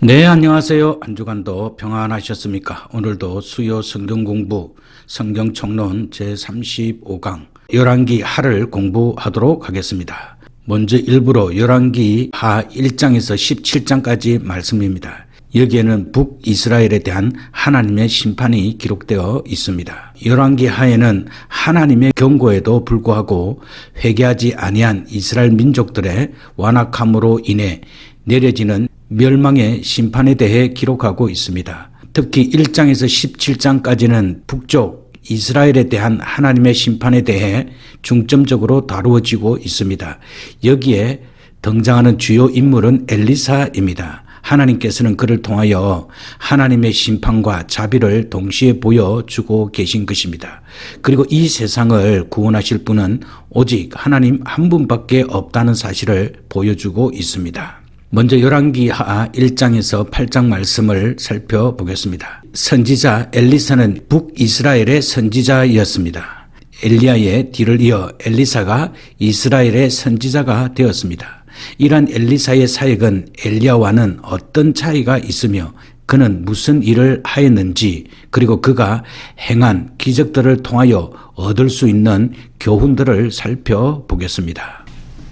네, 안녕하세요. 한 주간도 평안하셨습니까? 오늘도 수요 성경 공부, 성경 총론 제35강 열왕기 하를 공부하도록 하겠습니다. 먼저 일부러 열왕기 하 1장에서 17장까지 말씀입니다. 여기에는 북이스라엘에 대한 하나님의 심판이 기록되어 있습니다. 열왕기 하에는 하나님의 경고에도 불구하고 회개하지 아니한 이스라엘 민족들의 완악함으로 인해 내려지는 멸망의 심판에 대해 기록하고 있습니다. 특히 1장에서 17장까지는 북쪽 이스라엘에 대한 하나님의 심판에 대해 중점적으로 다루어지고 있습니다. 여기에 등장하는 주요 인물은 엘리사입니다. 하나님께서는 그를 통하여 하나님의 심판과 자비를 동시에 보여주고 계신 것입니다. 그리고 이 세상을 구원하실 분은 오직 하나님 한 분밖에 없다는 사실을 보여주고 있습니다. 먼저 열왕기하 1장에서 8장 말씀을 살펴보겠습니다. 선지자 엘리사는 북이스라엘의 선지자였습니다. 엘리야의 뒤를 이어 엘리사가 이스라엘의 선지자가 되었습니다. 이러한 엘리사의 사역은 엘리야와는 어떤 차이가 있으며 그는 무슨 일을 하였는지, 그리고 그가 행한 기적들을 통하여 얻을 수 있는 교훈들을 살펴보겠습니다.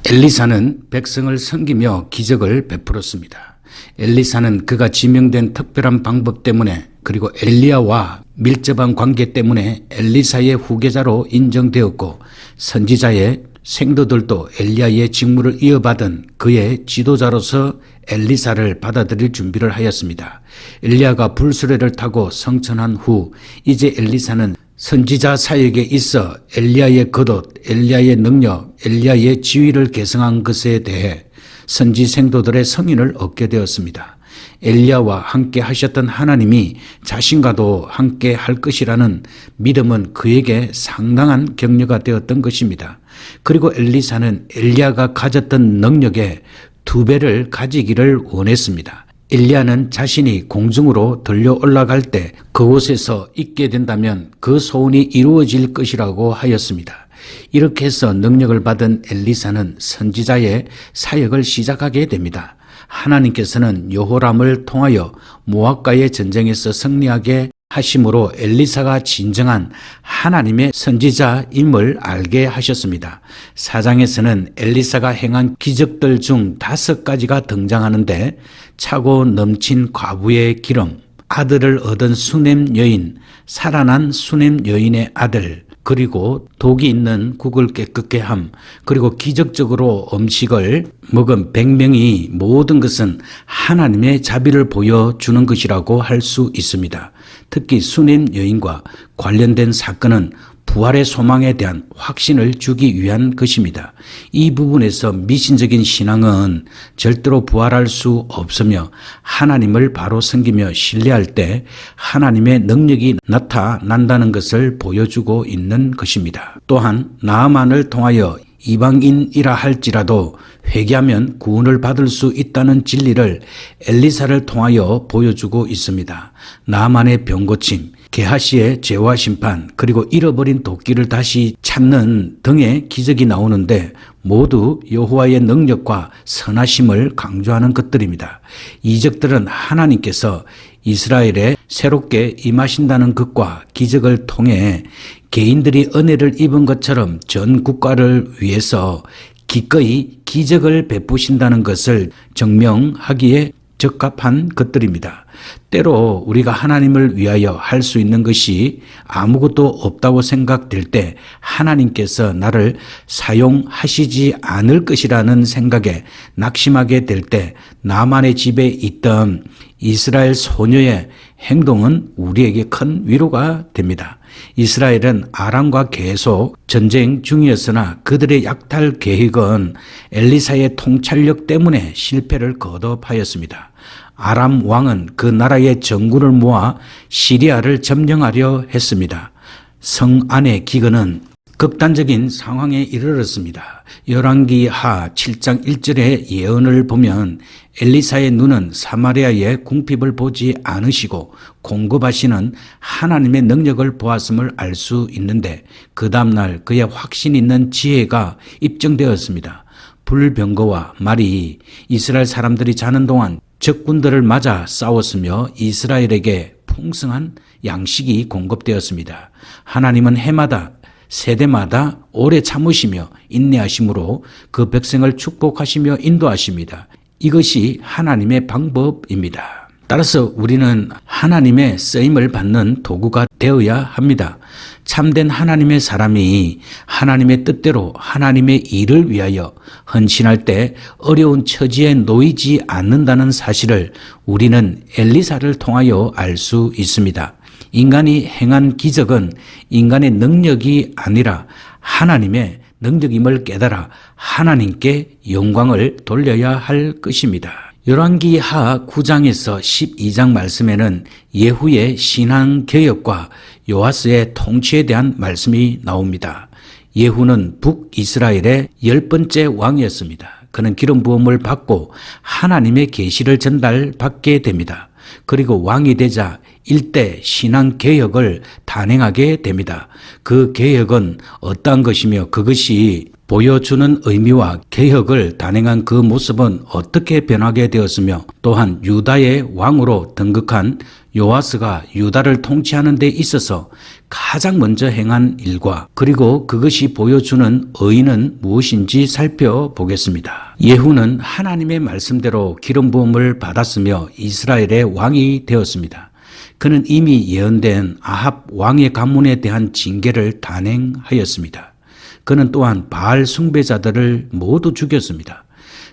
엘리사는 백성을 섬기며 기적을 베풀었습니다. 엘리사는 그가 지명된 특별한 방법 때문에, 그리고 엘리야와 밀접한 관계 때문에 엘리사의 후계자로 인정되었고, 선지자의 생도들도 엘리야의 직무를 이어받은 그의 지도자로서 엘리사를 받아들일 준비를 하였습니다. 엘리야가 불수레를 타고 성천한 후 이제 엘리사는 선지자 사역에 있어 엘리야의 겉옷, 엘리야의 능력, 엘리야의 지위를 계승한 것에 대해 선지 생도들의 성인을 얻게 되었습니다. 엘리야와 함께 하셨던 하나님이 자신과도 함께 할 것이라는 믿음은 그에게 상당한 격려가 되었던 것입니다. 그리고 엘리사는 엘리야가 가졌던 능력의 2배를 가지기를 원했습니다. 엘리야는 자신이 공중으로 들려 올라갈 때 그곳에서 있게 된다면 그 소원이 이루어질 것이라고 하였습니다. 이렇게 해서 능력을 받은 엘리사는 선지자의 사역을 시작하게 됩니다. 하나님께서는 여호람을 통하여 모압과의 전쟁에서 승리하게 하심으로 엘리사가 진정한 하나님의 선지자임을 알게 하셨습니다. 4장에서는 엘리사가 행한 기적들 중 5가지가 등장하는데, 차고 넘친 과부의 기름, 아들을 얻은 수넴 여인, 살아난 수넴 여인의 아들, 그리고 독이 있는 국을 깨끗게 함, 그리고 기적적으로 음식을 먹은 100명이 모든 것은 하나님의 자비를 보여주는 것이라고 할 수 있습니다. 특히 수넴 여인과 관련된 사건은 부활의 소망에 대한 확신을 주기 위한 것입니다. 이 부분에서 미신적인 신앙은 절대로 부활할 수 없으며 하나님을 바로 섬기며 신뢰할 때 하나님의 능력이 나타난다는 것을 보여주고 있는 것입니다. 또한 나아만을 통하여 이방인이라 할지라도 회개하면 구원을 받을 수 있다는 진리를 엘리사를 통하여 보여주고 있습니다. 나아만의 병고침, 게하시의 죄와 심판, 그리고 잃어버린 도끼를 다시 찾는 등의 기적이 나오는데 모두 여호와의 능력과 선하심을 강조하는 것들입니다. 이적들은 하나님께서 이스라엘에 새롭게 임하신다는 것과 기적을 통해 개인들이 은혜를 입은 것처럼 전 국가를 위해서 기꺼이 기적을 베푸신다는 것을 증명하기에 적합한 것들입니다. 때로 우리가 하나님을 위하여 할 수 있는 것이 아무것도 없다고 생각될 때 하나님께서 나를 사용하시지 않을 것이라는 생각에 낙심하게 될 때 나만의 집에 있던 이스라엘 소녀의 행동은 우리에게 큰 위로가 됩니다. 이스라엘은 아람과 계속 전쟁 중이었으나 그들의 약탈 계획은 엘리사의 통찰력 때문에 실패를 거듭하였습니다. 아람 왕은 그 나라의 전군을 모아 시리아를 점령하려 했습니다. 성 안의 기근은 극단적인 상황에 이르렀습니다. 열왕기 하 7장 1절의 예언을 보면 엘리사의 눈은 사마리아의 궁핍을 보지 않으시고 공급하시는 하나님의 능력을 보았음을 알 수 있는데, 그 다음날 그의 확신 있는 지혜가 입증되었습니다. 불병거와 말이 이스라엘 사람들이 자는 동안 적군들을 맞아 싸웠으며 이스라엘에게 풍성한 양식이 공급되었습니다. 하나님은 해마다 세대마다 오래 참으시며 인내하심으로 그 백성을 축복하시며 인도하십니다. 이것이 하나님의 방법입니다. 따라서 우리는 하나님의 쓰임을 받는 도구가 되어야 합니다. 참된 하나님의 사람이 하나님의 뜻대로 하나님의 일을 위하여 헌신할 때 어려운 처지에 놓이지 않는다는 사실을 우리는 엘리사를 통하여 알 수 있습니다. 인간이 행한 기적은 인간의 능력이 아니라 하나님의 능력임을 깨달아 하나님께 영광을 돌려야 할 것입니다. 열왕기하 9장에서 12장 말씀에는 예후의 신앙개혁과 요아스의 통치에 대한 말씀이 나옵니다. 예후는 북이스라엘의 10번째 왕이었습니다. 그는 기름 부음을 받고 하나님의 계시를 전달받게 됩니다. 그리고 왕이 되자 일대 신앙 개혁을 단행하게 됩니다. 그 개혁은 어떠한 것이며 그것이 보여주는 의미와 개혁을 단행한 그 모습은 어떻게 변하게 되었으며 또한 유다의 왕으로 등극한 요아스가 유다를 통치하는 데 있어서 가장 먼저 행한 일과 그리고 그것이 보여주는 의의는 무엇인지 살펴보겠습니다. 예후는 하나님의 말씀대로 기름 부음을 받았으며 이스라엘의 왕이 되었습니다. 그는 이미 예언된 아합 왕의 가문에 대한 징계를 단행하였습니다. 그는 또한 바알 숭배자들을 모두 죽였습니다.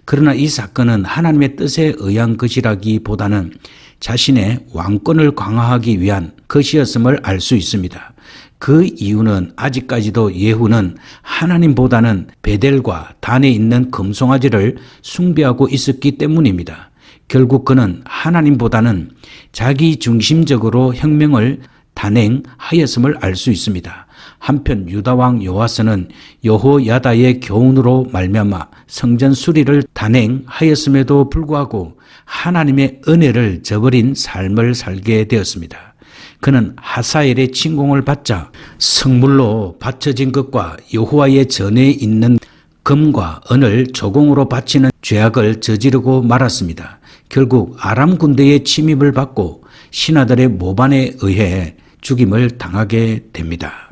그러나 이 사건은 하나님의 뜻에 의한 것이라기보다는 자신의 왕권을 강화하기 위한 것이었음을 알 수 있습니다. 그 이유는 아직까지도 예후는 하나님보다는 베델과 단에 있는 금송아지를 숭배하고 있었기 때문입니다. 결국 그는 하나님보다는 자기 중심적으로 혁명을 단행하였음을 알 수 있습니다. 한편 유다왕 요아스는 여호야다의 교훈으로 말미암아 성전 수리를 단행하였음에도 불구하고 하나님의 은혜를 저버린 삶을 살게 되었습니다. 그는 하사엘의 침공을 받자 성물로 바쳐진 것과 여호와의 전에 있는 금과 은을 조공으로 바치는 죄악을 저지르고 말았습니다. 결국 아람 군대의 침입을 받고 신하들의 모반에 의해 죽임을 당하게 됩니다.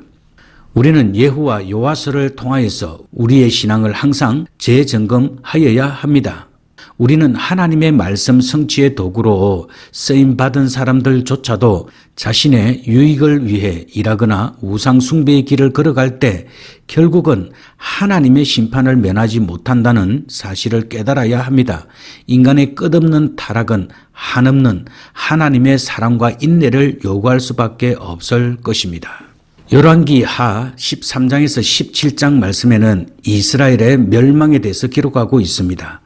우리는 예후와 요아스를 통하여서 우리의 신앙을 항상 재점검하여야 합니다. 우리는 하나님의 말씀 성취의 도구로 쓰임받은 사람들조차도 자신의 유익을 위해 일하거나 우상 숭배의 길을 걸어갈 때 결국은 하나님의 심판을 면하지 못한다는 사실을 깨달아야 합니다. 인간의 끝없는 타락은 한없는 하나님의 사랑과 인내를 요구할 수밖에 없을 것입니다. 열왕기하 13장에서 17장 말씀에는 이스라엘의 멸망에 대해서 기록하고 있습니다.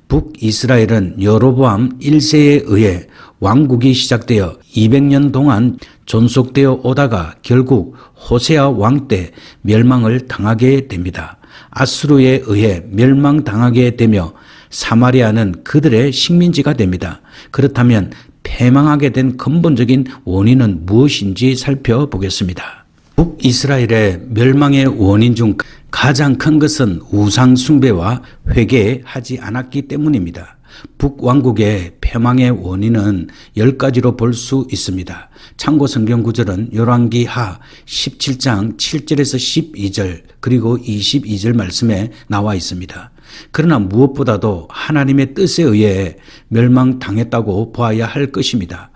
북이스라엘은 여로보암 1세에 의해 왕국이 시작되어 200년 동안 존속되어 오다가 결국 호세아 왕 때 멸망을 당하게 됩니다. 아수르에 의해 멸망당하게 되며 사마리아는 그들의 식민지가 됩니다. 그렇다면 패망하게 된 근본적인 원인은 무엇인지 살펴보겠습니다. 북이스라엘의 멸망의 원인 중 가장 큰 것은 우상 숭배와 회개하지 않았기 때문입니다. 북왕국의 패망의 원인은 10가지로 볼 수 있습니다. 참고 성경 구절은 열왕기하 17장 7절에서 12절 그리고 22절 말씀에 나와 있습니다. 그러나 무엇보다도 하나님의 뜻에 의해 멸망당했다고 보아야 할 것입니다.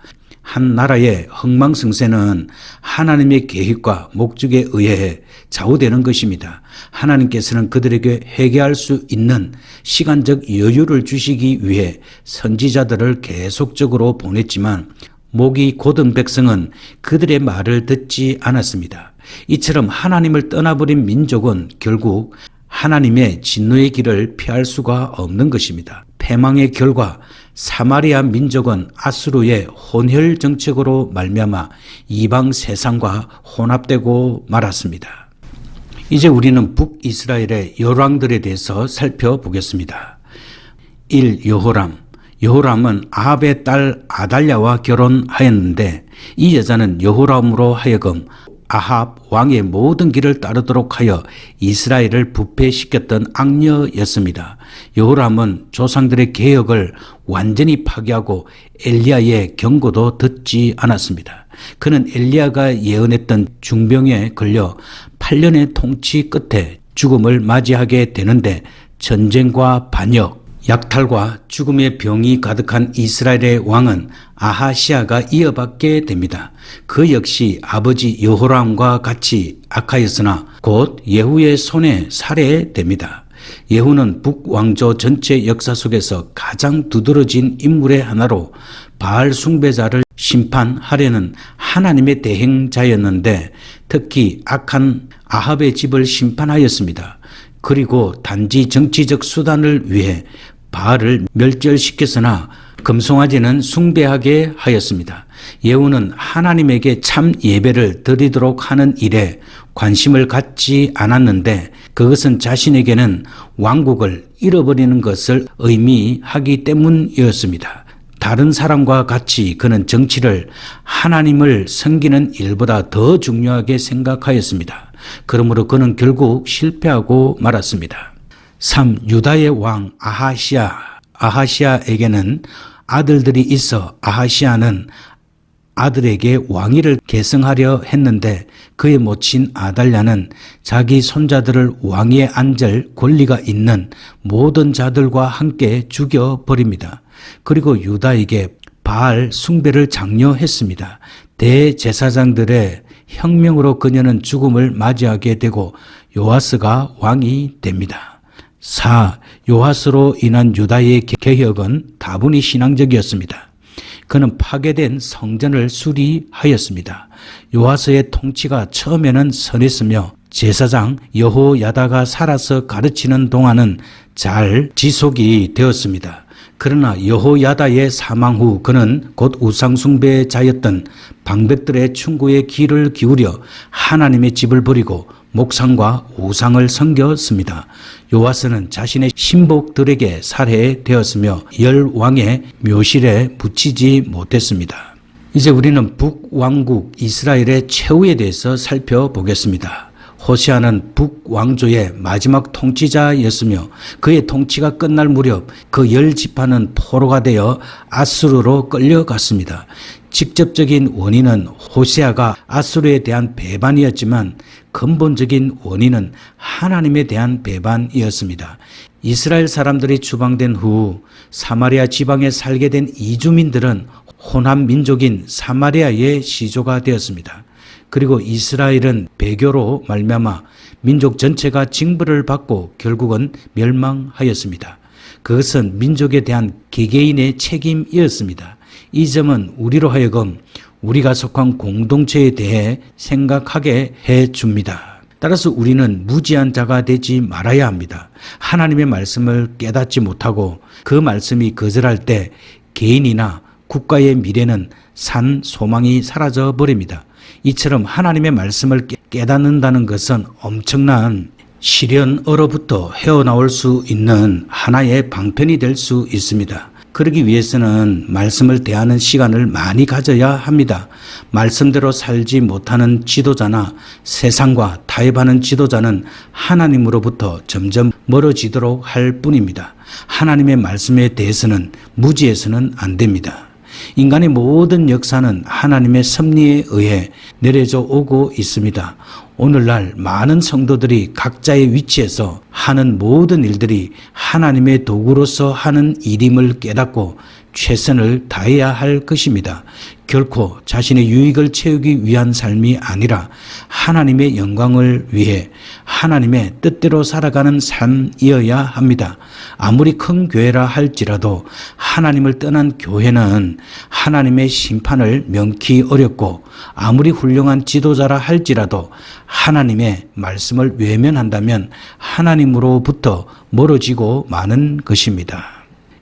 한 나라의 흥망성쇠는 하나님의 계획과 목적에 의해 좌우되는 것입니다. 하나님께서는 그들에게 회개할 수 있는 시간적 여유를 주시기 위해 선지자들을 계속적으로 보냈지만 목이 곧은 백성은 그들의 말을 듣지 않았습니다. 이처럼 하나님을 떠나버린 민족은 결국 하나님의 진노의 길을 피할 수가 없는 것입니다. 패망의 결과 사마리아 민족은 아수르의 혼혈 정책으로 말미암아 이방 세상과 혼합되고 말았습니다. 이제 우리는 북이스라엘의 열왕들에 대해서 살펴보겠습니다. 1. 여호람. 여호람은 아합의 딸 아달랴와 결혼하였는데 이 여자는 여호람으로 하여금 아합 왕의 모든 길을 따르도록 하여 이스라엘을 부패시켰던 악녀였습니다. 여호람은 조상들의 계획을 완전히 파괴하고 엘리야의 경고도 듣지 않았습니다. 그는 엘리야가 예언했던 중병에 걸려 8년의 통치 끝에 죽음을 맞이하게 되는데 전쟁과 반역, 약탈과 죽음의 병이 가득한 이스라엘의 왕은 아하시아가 이어받게 됩니다. 그 역시 아버지 여호람과 같이 악하였으나 곧 예후의 손에 살해됩니다. 예후는 북왕조 전체 역사 속에서 가장 두드러진 인물의 하나로 바알 숭배자를 심판하려는 하나님의 대행자였는데 특히 악한 아합의 집을 심판하였습니다. 그리고 단지 정치적 수단을 위해 바알을 멸절시켰으나 금송아지는 숭배하게 하였습니다. 예후는 하나님에게 참 예배를 드리도록 하는 일에 관심을 갖지 않았는데 그것은 자신에게는 왕국을 잃어버리는 것을 의미하기 때문이었습니다. 다른 사람과 같이 그는 정치를 하나님을 섬기는 일보다 더 중요하게 생각하였습니다. 그러므로 그는 결국 실패하고 말았습니다. 3. 유다의 왕 아하시아에게는 아들들이 있어 아하시아는 아들에게 왕위를 계승하려 했는데 그의 모친 아달랴는 자기 손자들을 왕위에 앉을 권리가 있는 모든 자들과 함께 죽여버립니다. 그리고 유다에게 바알 숭배를 장려했습니다. 대제사장들의 혁명으로 그녀는 죽음을 맞이하게 되고 요아스가 왕이 됩니다. 4. 요아스로 인한 유다의 개혁은 다분히 신앙적이었습니다. 그는 파괴된 성전을 수리하였습니다. 요아스의 통치가 처음에는 선했으며 제사장 여호야다가 살아서 가르치는 동안은 잘 지속이 되었습니다. 그러나 여호야다의 사망 후 그는 곧 우상숭배자였던 방백들의 충고에 귀를 기울여 하나님의 집을 버리고 목상과 우상을 섬겼습니다. 요아스는 자신의 신복들에게 살해되었으며 열왕의 묘실에 붙이지 못했습니다. 이제 우리는 북왕국 이스라엘의 최후에 대해서 살펴보겠습니다. 호세아는 북왕조의 마지막 통치자였으며 그의 통치가 끝날 무렵 그 10지파는 포로가 되어 아수르로 끌려갔습니다. 직접적인 원인은 호세아가 아수르에 대한 배반이었지만 근본적인 원인은 하나님에 대한 배반이었습니다. 이스라엘 사람들이 추방된 후 사마리아 지방에 살게 된 이주민들은 호남 민족인 사마리아의 시조가 되었습니다. 그리고 이스라엘은 배교로 말미암아 민족 전체가 징벌을 받고 결국은 멸망하였습니다. 그것은 민족에 대한 개개인의 책임이었습니다. 이 점은 우리로 하여금 우리가 속한 공동체에 대해 생각하게 해줍니다. 따라서 우리는 무지한 자가 되지 말아야 합니다. 하나님의 말씀을 깨닫지 못하고 그 말씀이 거절할 때 개인이나 국가의 미래는 산 소망이 사라져 버립니다. 이처럼 하나님의 말씀을 깨닫는다는 것은 엄청난 시련으로부터 헤어나올 수 있는 하나의 방편이 될 수 있습니다. 그러기 위해서는 말씀을 대하는 시간을 많이 가져야 합니다. 말씀대로 살지 못하는 지도자나 세상과 타협하는 지도자는 하나님으로부터 점점 멀어지도록 할 뿐입니다. 하나님의 말씀에 대해서는 무지해서는 안 됩니다. 인간의 모든 역사는 하나님의 섭리에 의해 내려져 오고 있습니다. 오늘날 많은 성도들이 각자의 위치에서 하는 모든 일들이 하나님의 도구로서 하는 일임을 깨닫고 최선을 다해야 할 것입니다. 결코 자신의 유익을 채우기 위한 삶이 아니라 하나님의 영광을 위해 하나님의 뜻대로 살아가는 삶이어야 합니다. 아무리 큰 교회라 할지라도 하나님을 떠난 교회는 하나님의 심판을 면키 어렵고 아무리 훌륭한 지도자라 할지라도 하나님의 말씀을 외면한다면 하나님으로부터 멀어지고 마는 것입니다.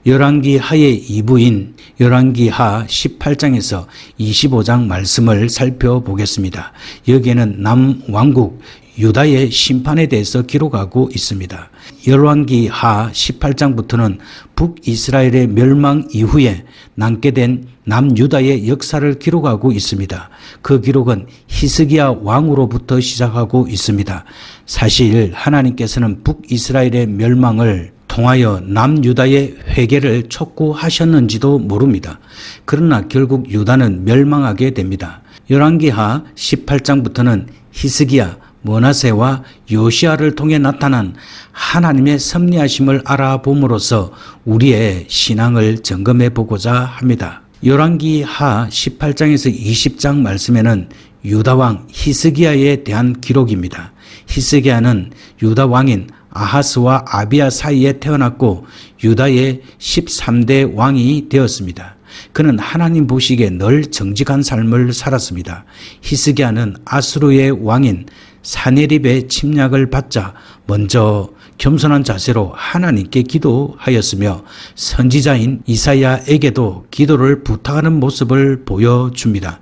열왕기 하의 2부인 열왕기 하 18장에서 25장 말씀을 살펴보겠습니다. 여기에는 남왕국 유다의 심판에 대해서 기록하고 있습니다. 열왕기 하 18장부터는 북이스라엘의 멸망 이후에 남게 된 남유다의 역사를 기록하고 있습니다. 그 기록은 히스기야 왕으로부터 시작하고 있습니다. 사실 하나님께서는 북이스라엘의 멸망을 통하여 남유다의 회개를 촉구하셨는지도 모릅니다. 그러나 결국 유다는 멸망하게 됩니다. 열왕기하 18장부터는 히스기야, 므낫세와 요시야를 통해 나타난 하나님의 섭리하심을 알아봄으로써 우리의 신앙을 점검해 보고자 합니다. 열왕기하 18장에서 20장 말씀에는 유다왕 히스기야에 대한 기록입니다. 히스기야는 유다 왕인 아하스와 아비야 사이에 태어났고 유다의 13대 왕이 되었습니다. 그는 하나님 보시기에 늘 정직한 삶을 살았습니다. 히스기야는 아수르의 왕인 사네립의 침략을 받자 먼저 겸손한 자세로 하나님께 기도하였으며 선지자인 이사야에게도 기도를 부탁하는 모습을 보여줍니다.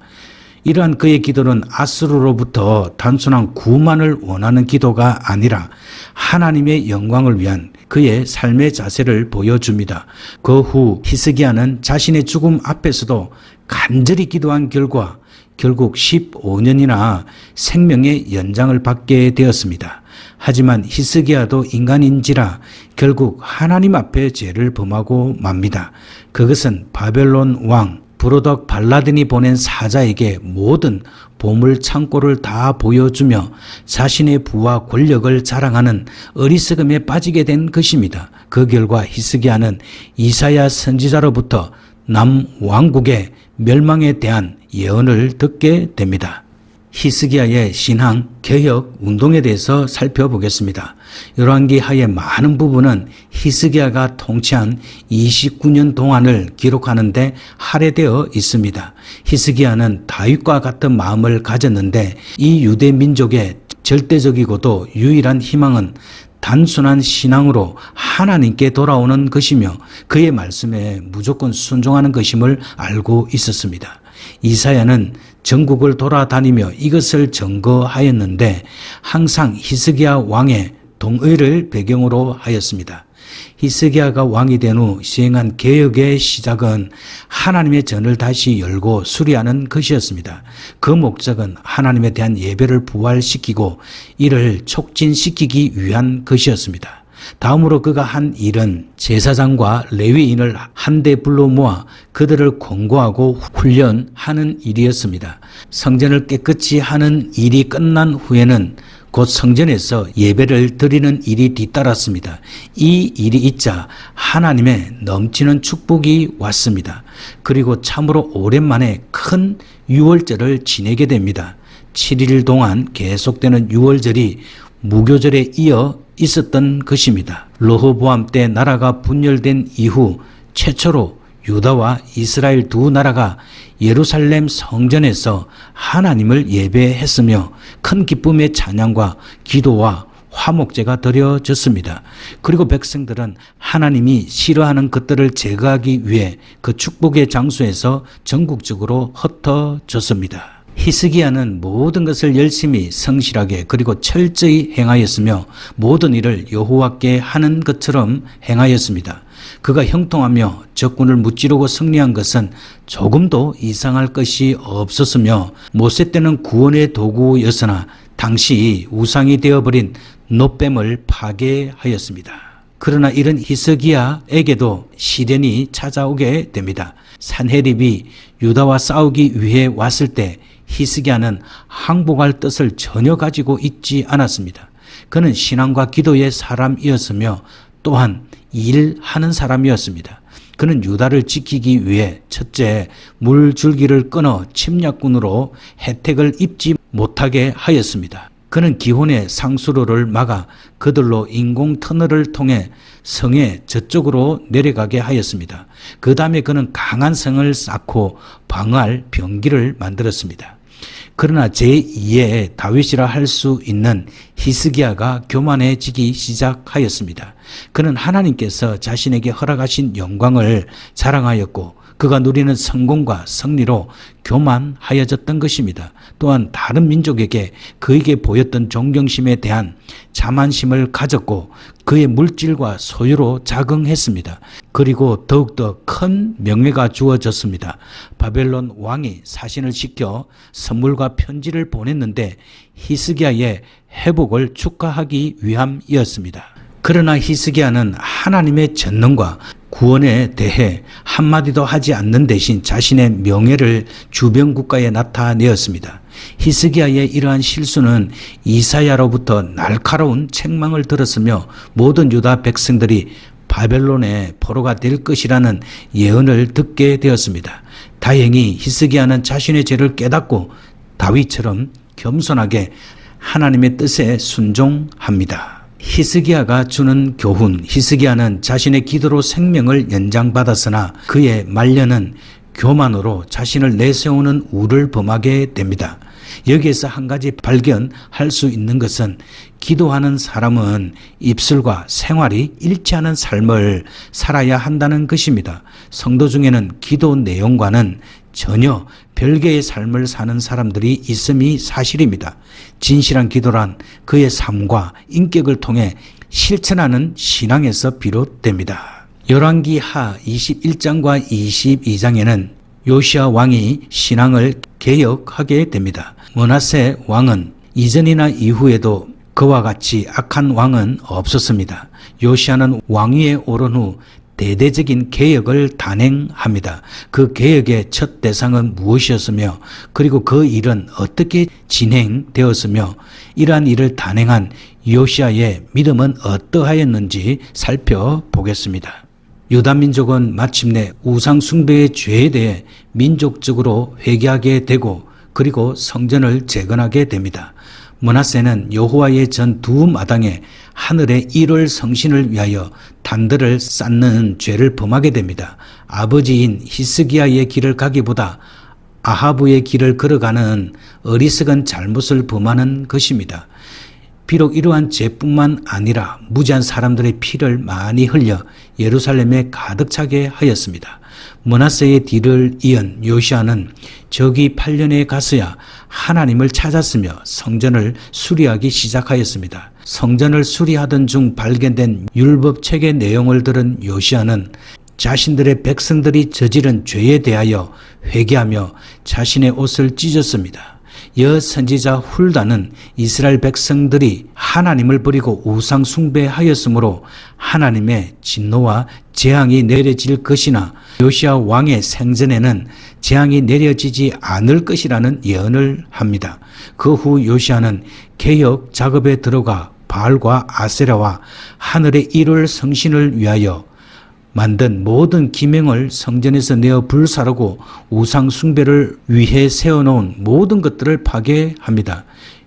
이러한 그의 기도는 아수르로부터 단순한 구만을 원하는 기도가 아니라 하나님의 영광을 위한 그의 삶의 자세를 보여줍니다. 그 후 히스기야는 자신의 죽음 앞에서도 간절히 기도한 결과 결국 15년이나 생명의 연장을 받게 되었습니다. 하지만 히스기야도 인간인지라 결국 하나님 앞에 죄를 범하고 맙니다. 그것은 바벨론 왕 브로덕 발라딘이 보낸 사자에게 모든 보물 창고를 다 보여주며 자신의 부와 권력을 자랑하는 어리석음에 빠지게 된 것입니다. 그 결과 히스기야는 이사야 선지자로부터 남왕국의 멸망에 대한 예언을 듣게 됩니다. 히스기야의 신앙 개혁 운동에 대해서 살펴보겠습니다. 열왕기하의 많은 부분은 히스기야가 통치한 29년 동안을 기록하는 데 할애되어 있습니다. 히스기야는 다윗과 같은 마음을 가졌는데 이 유대 민족의 절대적이고도 유일한 희망은 단순한 신앙으로 하나님께 돌아오는 것이며 그의 말씀에 무조건 순종하는 것임을 알고 있었습니다. 이사야는 전국을 돌아다니며 이것을 증거하였는데 항상 히스기야 왕의 동의를 배경으로 하였습니다. 히스기야가 왕이 된 후 시행한 개혁의 시작은 하나님의 전을 다시 열고 수리하는 것이었습니다. 그 목적은 하나님에 대한 예배를 부활시키고 이를 촉진시키기 위한 것이었습니다. 다음으로 그가 한 일은 제사장과 레위인을 한데 불러 모아 그들을 권고하고 훈련하는 일이었습니다. 성전을 깨끗이 하는 일이 끝난 후에는 곧 성전에서 예배를 드리는 일이 뒤따랐습니다. 이 일이 있자 하나님의 넘치는 축복이 왔습니다. 그리고 참으로 오랜만에 큰 유월절을 지내게 됩니다. 7일 동안 계속되는 유월절이 무교절에 이어 있었던 것입니다. 르호보암 때 나라가 분열된 이후 최초로 유다와 이스라엘 두 나라가 예루살렘 성전에서 하나님을 예배했으며 큰 기쁨의 찬양과 기도와 화목제가 드려졌습니다. 그리고 백성들은 하나님이 싫어하는 것들을 제거하기 위해 그 축복의 장소에서 전국적으로 흩어졌습니다. 히스기야는 모든 것을 열심히 성실하게 그리고 철저히 행하였으며 모든 일을 여호와께 하는 것처럼 행하였습니다. 그가 형통하며 적군을 무찌르고 승리한 것은 조금도 이상할 것이 없었으며 모세 때는 구원의 도구였으나 당시 우상이 되어버린 놋뱀을 파괴하였습니다. 그러나 이런 히스기야에게도 시련이 찾아오게 됩니다. 산헤립이 유다와 싸우기 위해 왔을 때 히스기야는 항복할 뜻을 전혀 가지고 있지 않았습니다. 그는 신앙과 기도의 사람이었으며 또한 일하는 사람이었습니다. 그는 유다를 지키기 위해 첫째 물줄기를 끊어 침략군으로 혜택을 입지 못하게 하였습니다. 그는 기혼의 상수로를 막아 그들로 인공 터널을 통해 성의 저쪽으로 내려가게 하였습니다. 그 다음에 그는 강한 성을 쌓고 방어할 병기를 만들었습니다. 그러나 제2의 다윗이라 할 수 있는 히스기야가 교만해지기 시작하였습니다. 그는 하나님께서 자신에게 허락하신 영광을 자랑하였고 그가 누리는 성공과 승리로 교만하여졌던 것입니다. 또한 다른 민족에게 그에게 보였던 존경심에 대한 자만심을 가졌고 그의 물질과 소유로 자긍했습니다. 그리고 더욱더 큰 명예가 주어졌습니다. 바벨론 왕이 사신을 시켜 선물과 편지를 보냈는데 히스기야의 회복을 축하하기 위함이었습니다. 그러나 히스기야는 하나님의 전능과 구원에 대해 한마디도 하지 않는 대신 자신의 명예를 주변 국가에 나타내었습니다. 히스기야의 이러한 실수는 이사야로부터 날카로운 책망을 들었으며 모든 유다 백성들이 바벨론의 포로가 될 것이라는 예언을 듣게 되었습니다. 다행히 히스기야는 자신의 죄를 깨닫고 다윗처럼 겸손하게 하나님의 뜻에 순종합니다. 히스기야가 주는 교훈. 히스기야는 자신의 기도로 생명을 연장받았으나 그의 말년은 교만으로 자신을 내세우는 우를 범하게 됩니다. 여기에서 한 가지 발견할 수 있는 것은 기도하는 사람은 입술과 생활이 일치하는 삶을 살아야 한다는 것입니다. 성도 중에는 기도 내용과는 전혀 별개의 삶을 사는 사람들이 있음이 사실입니다. 진실한 기도란 그의 삶과 인격을 통해 실천하는 신앙에서 비롯됩니다. 열왕기하 21장과 22장에는 요시야 왕이 신앙을 개혁하게 됩니다. 므낫세 왕은 이전이나 이후에도 그와 같이 악한 왕은 없었습니다. 요시야는 왕위에 오른 후 대대적인 개혁을 단행합니다. 그 개혁의 첫 대상은 무엇이었으며 그리고 그 일은 어떻게 진행되었으며 이러한 일을 단행한 요시야의 믿음은 어떠하였는지 살펴보겠습니다. 유다 민족은 마침내 우상 숭배의 죄에 대해 민족적으로 회개하게 되고 그리고 성전을 재건하게 됩니다. 므낫세는 여호와의 전 두 마당에 하늘의 일월 성신을 위하여 단들을 쌓는 죄를 범하게 됩니다. 아버지인 히스기야의 길을 가기보다 아하브의 길을 걸어가는 어리석은 잘못을 범하는 것입니다. 비록 이러한 죄뿐만 아니라 무지한 사람들의 피를 많이 흘려 예루살렘에 가득 차게 하였습니다. 므낫세의 뒤를 이은 요시야는 저기 8년에 가서야 하나님을 찾았으며 성전을 수리하기 시작하였습니다. 성전을 수리하던 중 발견된 율법책의 내용을 들은 요시야는 자신들의 백성들이 저지른 죄에 대하여 회개하며 자신의 옷을 찢었습니다. 여선지자 훌다는 이스라엘 백성들이 하나님을 버리고 우상 숭배하였으므로 하나님의 진노와 재앙이 내려질 것이나 요시야 왕의 생전에는 재앙이 내려지지 않을 것이라는 예언을 합니다. 그 후 요시야는 개혁 작업에 들어가 바알과 아세라와 하늘의 일월 성신을 위하여 만든 모든 기명을 성전에서 내어 불사르고 우상 숭배를 위해 세워놓은 모든 것들을 파괴합니다.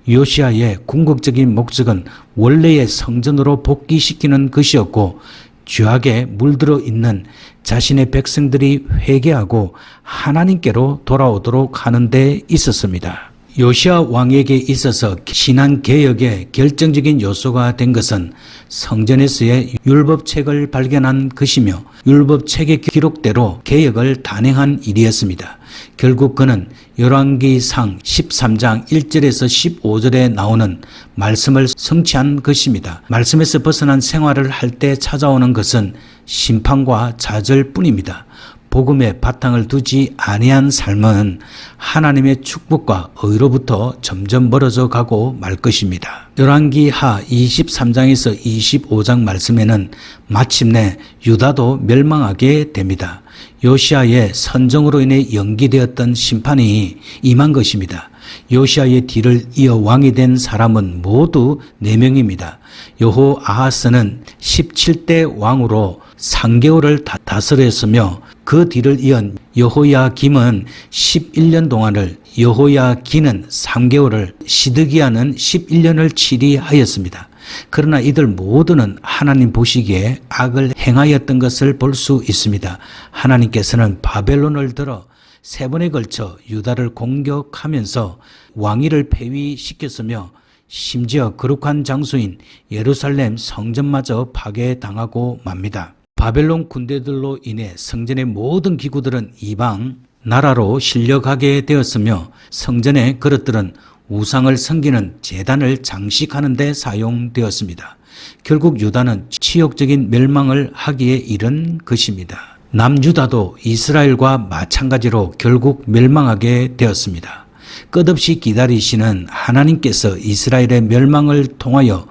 요시야의 궁극적인 목적은 원래의 성전으로 복귀시키는 것이었고 죄악에 물들어 있는 자신의 백성들이 회개하고 하나님께로 돌아오도록 하는 데 있었습니다. 요시야 왕에게 있어서 신앙 개혁의 결정적인 요소가 된 것은 성전에서의 율법책을 발견한 것이며 율법책의 기록대로 개혁을 단행한 일이었습니다. 결국 그는 열왕기상 13장 1절에서 15절에 나오는 말씀을 성취한 것입니다. 말씀에서 벗어난 생활을 할 때 찾아오는 것은 심판과 좌절뿐입니다. 복음의 바탕을 두지 아니한 삶은 하나님의 축복과 의로부터 점점 멀어져 가고 말 것입니다. 열왕기하 23장에서 25장 말씀에는 마침내 유다도 멸망하게 됩니다. 요시야의 선정으로 인해 연기되었던 심판이 임한 것입니다. 요시야의 뒤를 이어 왕이 된 사람은 모두 4명입니다. 여호아하스는 17대 왕으로 3개월을 다스렸으며 그 뒤를 이은 여호야김은 11년 동안을, 여호야긴은 3개월을, 시드기야는 11년을 치리하였습니다. 그러나 이들 모두는 하나님 보시기에 악을 행하였던 것을 볼 수 있습니다. 하나님께서는 바벨론을 들어 3번에 걸쳐 유다를 공격하면서 왕위를 폐위시켰으며 심지어 거룩한 장소인 예루살렘 성전마저 파괴당하고 맙니다. 바벨론 군대들로 인해 성전의 모든 기구들은 이방 나라로 실려가게 되었으며 성전의 그릇들은 우상을 섬기는 제단을 장식하는 데 사용되었습니다. 결국 유다는 치욕적인 멸망을 하기에 이른 것입니다. 남유다도 이스라엘과 마찬가지로 결국 멸망하게 되었습니다. 끝없이 기다리시는 하나님께서 이스라엘의 멸망을 통하여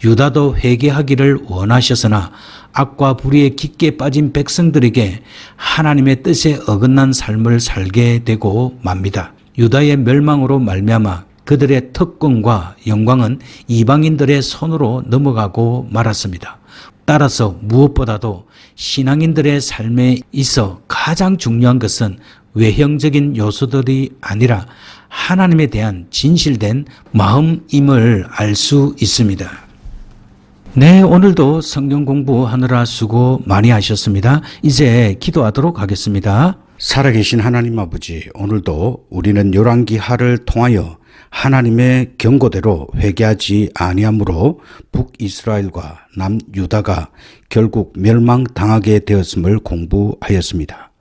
유다도 회개하기를 원하셨으나 악과 불의에 깊게 빠진 백성들에게 하나님의 뜻에 어긋난 삶을 살게 되고 맙니다. 유다의 멸망으로 말미암아 그들의 특권과 영광은 이방인들의 손으로 넘어가고 말았습니다. 따라서 무엇보다도 신앙인들의 삶에 있어 가장 중요한 것은 외형적인 요소들이 아니라 하나님에 대한 진실된 마음임을 알 수 있습니다. 네, 오늘도 성경 공부하느라 수고 많이 하셨습니다. 이제 기도하도록 하겠습니다. 살아계신 하나님 아버지, 오늘도 우리는 열왕기 하를 통하여 하나님의 경고대로 회개하지 아니함으로 북이스라엘과 남유다가 결국 멸망당하게 되었음을 공부하였습니다.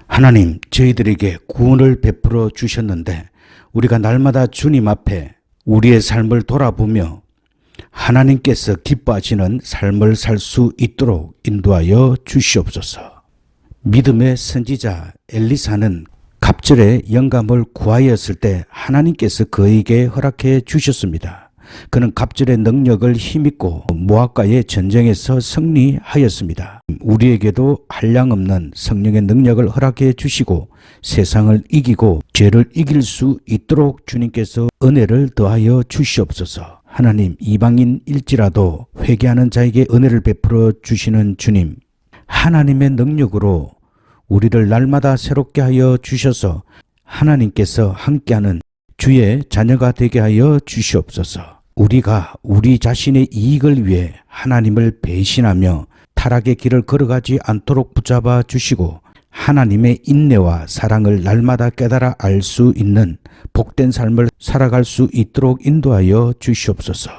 하나님, 저희들에게 구원을 베풀어 주셨는데 우리가 날마다 주님 앞에 우리의 삶을 돌아보며 하나님께서 기뻐하시는 삶을 살 수 있도록 인도하여 주시옵소서. 믿음의 선지자 엘리사는 갑절의 영감을 구하였을 때 하나님께서 그에게 허락해 주셨습니다. 그는 갑절의 능력을 힘입고 모압과의 전쟁에서 승리하였습니다. 우리에게도 한량없는 성령의 능력을 허락해 주시고 세상을 이기고 죄를 이길 수 있도록 주님께서 은혜를 더하여 주시옵소서. 하나님, 이방인일지라도 회개하는 자에게 은혜를 베풀어 주시는 주님, 하나님의 능력으로 우리를 날마다 새롭게 하여 주셔서 하나님께서 함께하는 주의 자녀가 되게 하여 주시옵소서. 우리가 우리 자신의 이익을 위해 하나님을 배신하며 타락의 길을 걸어가지 않도록 붙잡아 주시고 하나님의 인내와 사랑을 날마다 깨달아 알 수 있는 복된 삶을 살아갈 수 있도록 인도하여 주시옵소서.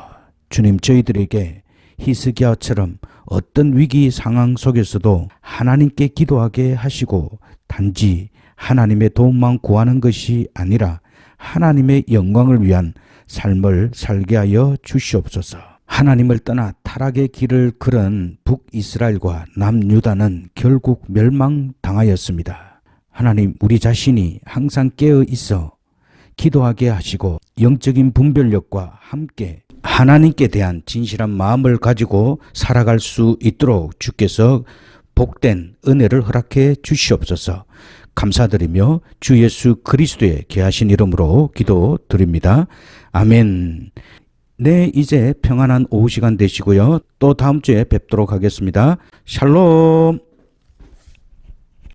주님, 저희들에게 히스기야처럼 어떤 위기 상황 속에서도 하나님께 기도하게 하시고 단지 하나님의 도움만 구하는 것이 아니라 하나님의 영광을 위한 삶을 살게 하여 주시옵소서. 하나님을 떠나 타락의 길을 걸은 북이스라엘과 남유다는 결국 멸망당하였습니다. 하나님, 우리 자신이 항상 깨어 있어 기도하게 하시고 영적인 분별력과 함께 하나님께 대한 진실한 마음을 가지고 살아갈 수 있도록 주께서 복된 은혜를 허락해 주시옵소서. 감사드리며 주 예수 그리스도의 귀하신 이름으로 기도드립니다. 아멘. 네, 이제 평안한 오후 시간 되시고요. 또 다음 주에 뵙도록 하겠습니다. 샬롬.